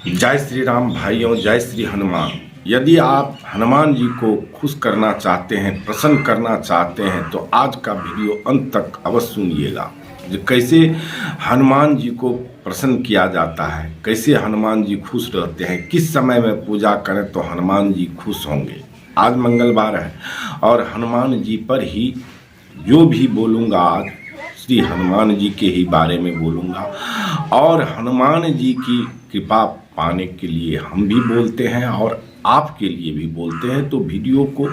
जय श्री राम भाइयों, जय श्री हनुमान। यदि आप हनुमान जी को खुश करना चाहते हैं, प्रसन्न करना चाहते हैं, तो आज का वीडियो अंत तक अवश्य सुनिएगा। जो कैसे हनुमान जी को प्रसन्न किया जाता है, कैसे हनुमान जी खुश रहते हैं, किस समय में पूजा करें तो हनुमान जी खुश होंगे। आज मंगलवार है और हनुमान जी पर ही जो भी बोलूँगा आज श्री हनुमान जी के ही बारे में बोलूँगा। और हनुमान जी की कृपा पाने के लिए हम भी बोलते हैं और आपके लिए भी बोलते हैं। तो वीडियो को,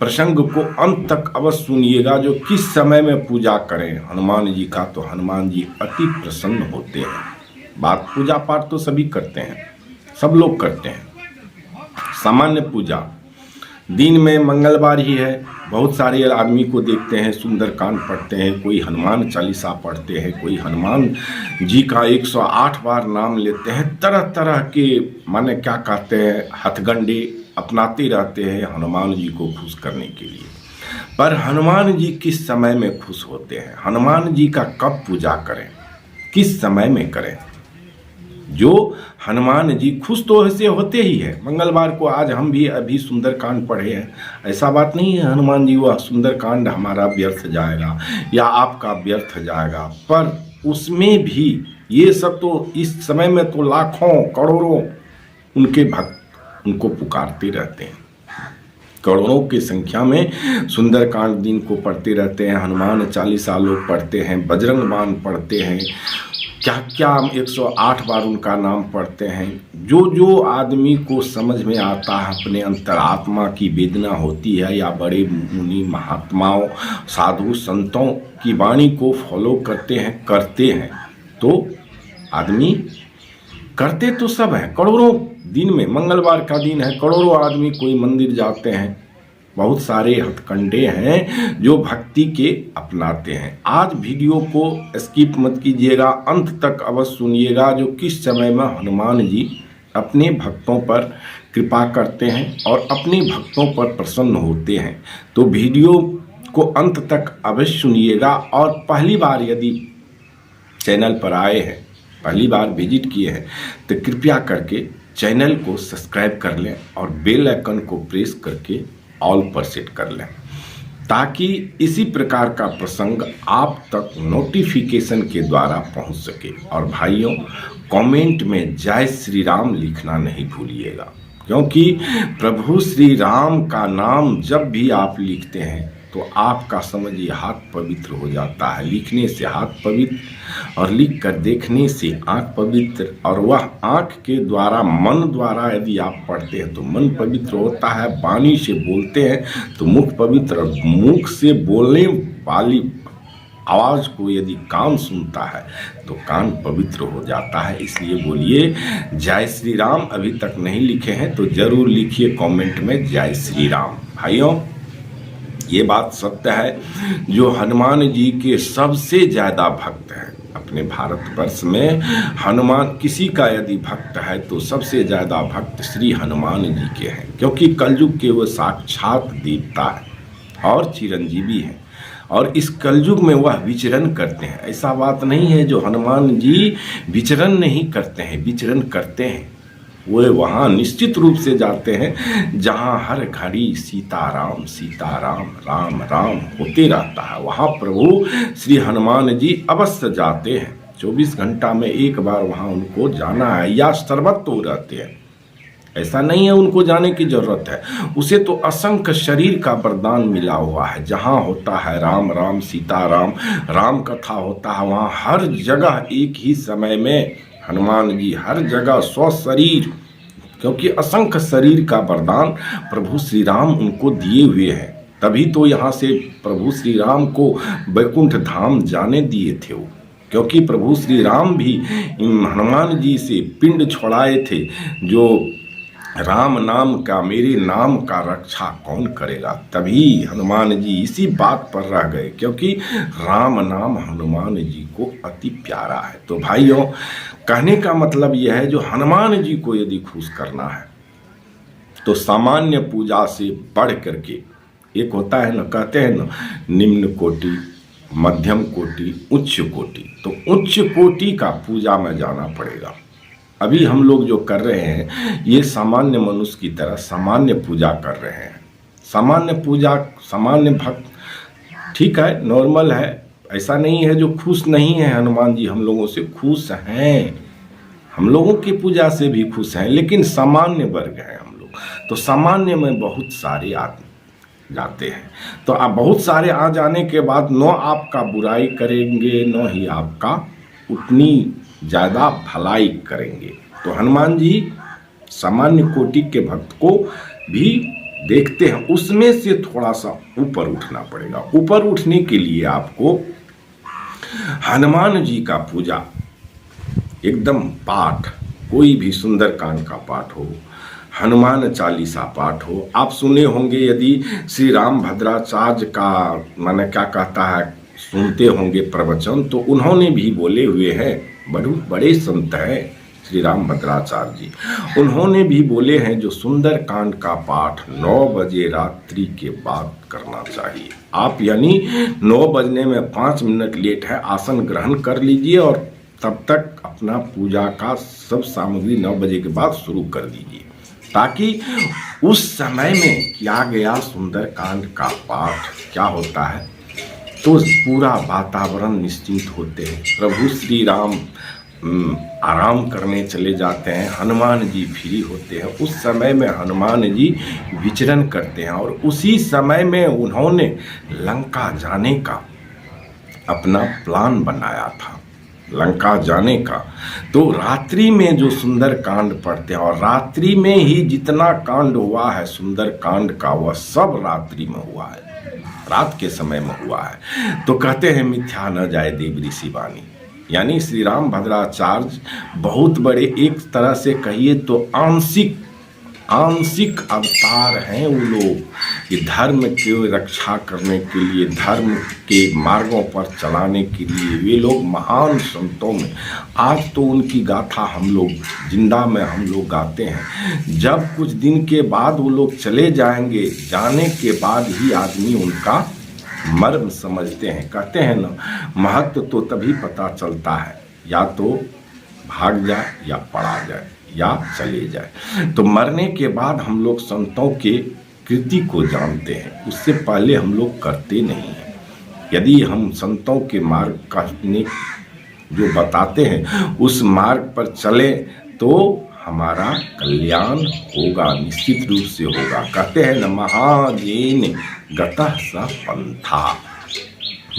प्रसंग को अंत तक अवश्य सुनिएगा। जो किस समय में पूजा करें हनुमान जी का, तो हनुमान जी अति प्रसन्न होते हैं। बात पूजा पाठ तो सभी करते हैं, सब लोग करते हैं। सामान्य पूजा दिन में मंगलवार ही है, बहुत सारे आदमी को देखते हैं सुंदरकांड पढ़ते हैं, कोई हनुमान चालीसा पढ़ते हैं, कोई हनुमान जी का 108 बार नाम लेते हैं। तरह तरह के माने क्या कहते हैं हथगंडे अपनाते रहते हैं हनुमान जी को खुश करने के लिए। पर हनुमान जी किस समय में खुश होते हैं, हनुमान जी का कब पूजा करें, किस समय में करें। जो हनुमान जी खुश तो ऐसे होते ही है। मंगलवार को आज हम भी अभी सुंदरकांड पढ़े हैं, ऐसा बात नहीं है हनुमान जी वह सुंदरकांड हमारा व्यर्थ जाएगा या आपका व्यर्थ जाएगा। पर उसमें भी ये सब तो इस समय में तो लाखों करोड़ों उनके भक्त उनको पुकारते रहते हैं। करोड़ों की संख्या में सुंदरकांड दिन को पढ़ते रहते हैं, हनुमान चालीसा लोग पढ़ते हैं, बजरंग बाण पढ़ते हैं, क्या क्या 108 बार उनका नाम पढ़ते हैं। जो जो आदमी को समझ में आता है, अपने अंतरात्मा की वेदना होती है, या बड़े मुनि महात्माओं साधु संतों की वाणी को फॉलो करते हैं तो आदमी करते तो सब हैं। करोड़ों दिन में, मंगलवार का दिन है, करोड़ों आदमी कोई मंदिर जाते हैं। बहुत सारे हथकंडे हैं जो भक्ति के अपनाते हैं। आज वीडियो को स्किप मत कीजिएगा, अंत तक अवश्य सुनिएगा। जो किस समय में हनुमान जी अपने भक्तों पर कृपा करते हैं और अपने भक्तों पर प्रसन्न होते हैं। तो वीडियो को अंत तक अवश्य सुनिएगा। और पहली बार यदि चैनल पर आए हैं, पहली बार विजिट किए हैं, तो कृपया करके चैनल को सब्सक्राइब कर लें और बेल आइकन को प्रेस करके ऑल पर सेट कर लें, ताकि इसी प्रकार का प्रसंग आप तक नोटिफिकेशन के द्वारा पहुंच सके। और भाइयों, कमेंट में जय श्री राम लिखना नहीं भूलिएगा, क्योंकि प्रभु श्री राम का नाम जब भी आप लिखते हैं तो आपका समझिए हाथ पवित्र हो जाता है। लिखने से हाथ पवित्र और लिख कर देखने से आँख पवित्र, और वह आँख के द्वारा, मन द्वारा यदि आप पढ़ते हैं तो मन पवित्र होता है। वाणी से बोलते हैं तो मुख पवित्र, और मुख से बोलने वाली आवाज़ को यदि कान सुनता है तो कान पवित्र हो जाता है। इसलिए बोलिए जय श्री राम। अभी तक नहीं लिखे हैं तो जरूर लिखिए कमेंट में जय श्री राम। भाइयों, ये बात सत्य है, जो हनुमान जी के सबसे ज़्यादा भक्त हैं अपने भारतवर्ष में, हनुमान किसी का यदि भक्त है तो सबसे ज़्यादा भक्त श्री हनुमान जी के हैं। क्योंकि कलयुग के वो साक्षात देवता है और चिरंजीवी हैं, और इस कलयुग में वह विचरण करते हैं। ऐसा बात नहीं है जो हनुमान जी विचरण नहीं करते हैं, विचरण करते हैं। वे वहाँ निश्चित रूप से जाते हैं जहाँ हर घड़ी सीताराम सीताराम राम राम होते रहता है। वहाँ प्रभु श्री हनुमान जी अवश्य जाते हैं। 24 घंटा में एक बार वहाँ उनको जाना है, या सर्वत्र रहते हैं। ऐसा नहीं है उनको जाने की जरूरत है, उसे तो असंख्य शरीर का वरदान मिला हुआ है। जहाँ होता है राम राम सीताराम, राम कथा होता है, वहाँ हर जगह एक ही समय में हनुमान जी हर जगह स्वशरीर, क्योंकि असंख्य शरीर का वरदान प्रभु श्री राम उनको दिए हुए हैं। तभी तो यहाँ से प्रभु श्री राम को वैकुंठ धाम जाने दिए थे वो, क्योंकि प्रभु श्री राम भी हनुमान जी से पिंड छोड़ाए थे, जो राम नाम का, मेरे नाम का रक्षा कौन करेगा। तभी हनुमान जी इसी बात पर रह गए, क्योंकि राम नाम हनुमान जी को अति प्यारा है। तो भाइयों, कहने का मतलब यह है, जो हनुमान जी को यदि खुश करना है तो सामान्य पूजा से बढ़ करके एक होता है ना, कहते हैं ना, निम्न कोटि, मध्यम कोटि, उच्च कोटि। तो उच्च कोटि का पूजा में जाना पड़ेगा। अभी हम लोग जो कर रहे हैं ये सामान्य मनुष्य की तरह सामान्य पूजा कर रहे हैं। सामान्य पूजा, सामान्य भक्त, ठीक है, नॉर्मल है, ऐसा नहीं है जो खुश नहीं है। हनुमान जी हम लोगों से खुश हैं, हम लोगों की पूजा से भी खुश हैं, लेकिन सामान्य वर्ग हैं हम लोग। तो सामान्य में बहुत सारे आदमी जाते हैं, तो आप बहुत सारे आ जाने के बाद न आपका बुराई करेंगे, न ही आपका उतनी ज़्यादा भलाई करेंगे। तो हनुमान जी सामान्य कोटि के भक्त को भी देखते हैं, उसमें से थोड़ा सा ऊपर उठना पड़ेगा। ऊपर उठने के लिए आपको हनुमान जी का पूजा एकदम पाठ, कोई भी सुंदरकांड का पाठ हो, हनुमान चालीसा पाठ हो। आप सुने होंगे, यदि श्री राम भद्राचार्य का माने क्या कहता है सुनते होंगे प्रवचन, तो उन्होंने भी बोले हुए हैं, बड़े संत हैं श्री राम भद्राचार्य जी, उन्होंने भी बोले हैं जो सुंदरकांड का पाठ 9 बजे रात्रि के बाद करना चाहिए। आप यानी 9 बजने में 5 मिनट लेट है, आसन ग्रहण कर लीजिए और तब तक अपना पूजा का सब सामग्री 9 बजे के बाद शुरू कर दीजिए, ताकि उस समय में किया गया सुंदरकांड का पाठ क्या होता है, तो पूरा वातावरण निश्चिंत होते हैं। प्रभु श्री राम आराम करने चले जाते हैं, हनुमान जी फ्री होते हैं। उस समय में हनुमान जी विचरण करते हैं और उसी समय में उन्होंने लंका जाने का अपना प्लान बनाया था, लंका जाने का। तो रात्रि में जो सुंदर कांड पढ़ते हैं, और रात्रि में ही जितना कांड हुआ है सुंदर कांड का, वह सब रात्रि में हुआ है, रात के समय में हुआ है। तो कहते हैं मिथ्या न जाए देव ऋषि वाणी, यानी श्री राम भद्राचार्य बहुत बड़े, एक तरह से कहिए तो आंशिक अवतार हैं वो लोग। ये धर्म की रक्षा करने के लिए, धर्म के मार्गों पर चलाने के लिए वे लोग महान संतों में, आज तो उनकी गाथा हम लोग जिंदा में हम लोग गाते हैं। जब कुछ दिन के बाद वो लोग चले जाएंगे, जाने के बाद ही आदमी उनका मर्म समझते हैं। कहते हैं ना, महत्व तो तभी पता चलता है, या तो भाग जाए या पड़ा जाए या चले जाए। तो मरने के बाद हम लोग संतों के कृति को जानते हैं, उससे पहले हम लोग करते नहीं हैं। यदि हम संतों के मार्ग का जो बताते हैं उस मार्ग पर चले तो हमारा कल्याण होगा, निश्चित रूप से होगा। कहते हैं न महाजेन गतः स पंथा,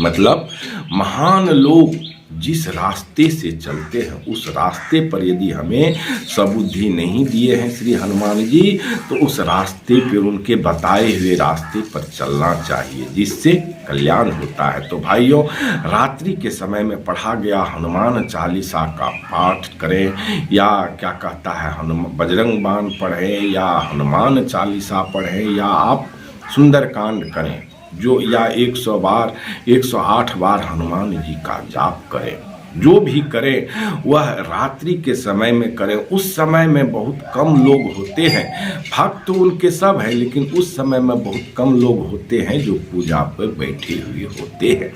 मतलब महान लोग जिस रास्ते से चलते हैं उस रास्ते पर यदि हमें सबुद्धि नहीं दिए हैं श्री हनुमान जी, तो उस रास्ते पर, उनके बताए हुए रास्ते पर चलना चाहिए, जिससे कल्याण होता है। तो भाइयों, रात्रि के समय में पढ़ा गया हनुमान चालीसा का पाठ करें, या क्या कहता है हनुमान बजरंग बाण पढ़ें, या हनुमान चालीसा पढ़ें, या आप सुंदरकांड करें, जो या 100 बार 108 बार हनुमान जी का जाप करें। जो भी करें वह रात्रि के समय में करें। उस समय में बहुत कम लोग होते हैं, भक्त तो उनके सब हैं, लेकिन उस समय में बहुत कम लोग होते हैं जो पूजा पर बैठे हुए होते हैं,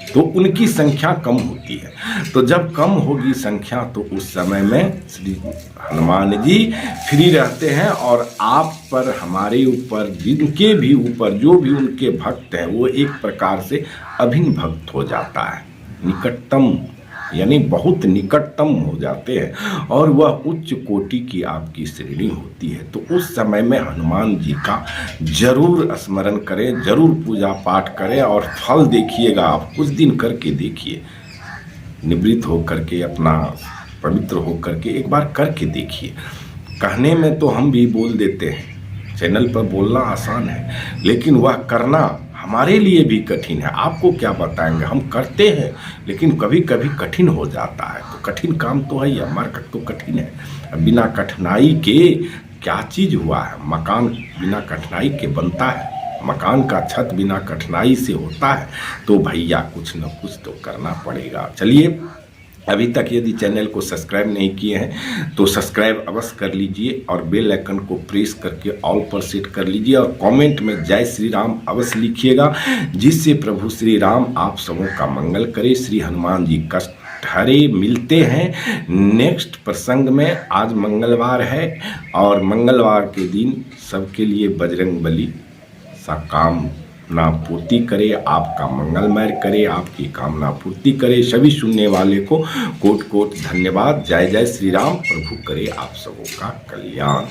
तो उनकी संख्या कम होती है। तो जब कम होगी संख्या तो उस समय में श्री हनुमान जी फ्री रहते हैं, और आप पर, हमारे ऊपर, जिनके भी ऊपर जो भी उनके भक्त हैं, वो एक प्रकार से अभिन्न भक्त हो जाता है, निकटतम, यानी बहुत निकटतम हो जाते हैं, और वह उच्च कोटि की आपकी श्रेणी होती है। तो उस समय में हनुमान जी का जरूर स्मरण करें, जरूर पूजा पाठ करें, और फल देखिएगा। आप कुछ दिन करके देखिए, निवृत्त होकर के, अपना पवित्र होकर के एक बार करके देखिए। कहने में तो हम भी बोल देते हैं, चैनल पर बोलना आसान है, लेकिन वह करना हमारे लिए भी कठिन है। आपको क्या बताएंगे, हम करते हैं लेकिन कभी कभी कठिन हो जाता है। तो कठिन काम तो है ही, हमारा तो कठिन है। बिना कठिनाई के क्या चीज़ हुआ है, मकान बिना कठिनाई के बनता है, मकान का छत बिना कठिनाई से होता है। तो भैया कुछ न कुछ तो करना पड़ेगा। चलिए, अभी तक यदि चैनल को सब्सक्राइब नहीं किए हैं तो सब्सक्राइब अवश्य कर लीजिए, और बेल आइकन को प्रेस करके ऑल पर सेट कर लीजिए, और कमेंट में जय श्री राम अवश्य लिखिएगा, जिससे प्रभु श्री राम आप सबों का मंगल करे, श्री हनुमान जी कष्ट ठहरे। मिलते हैं नेक्स्ट प्रसंग में। आज मंगलवार है और मंगलवार के दिन सबके लिए बजरंग बली सा कामना पूर्ति करे, आपका मंगलमय करे, आपकी कामना पूर्ति करे। सभी सुनने वाले को कोट कोट धन्यवाद। जय जय श्री राम। प्रभु करे आप सबों का कल्याण।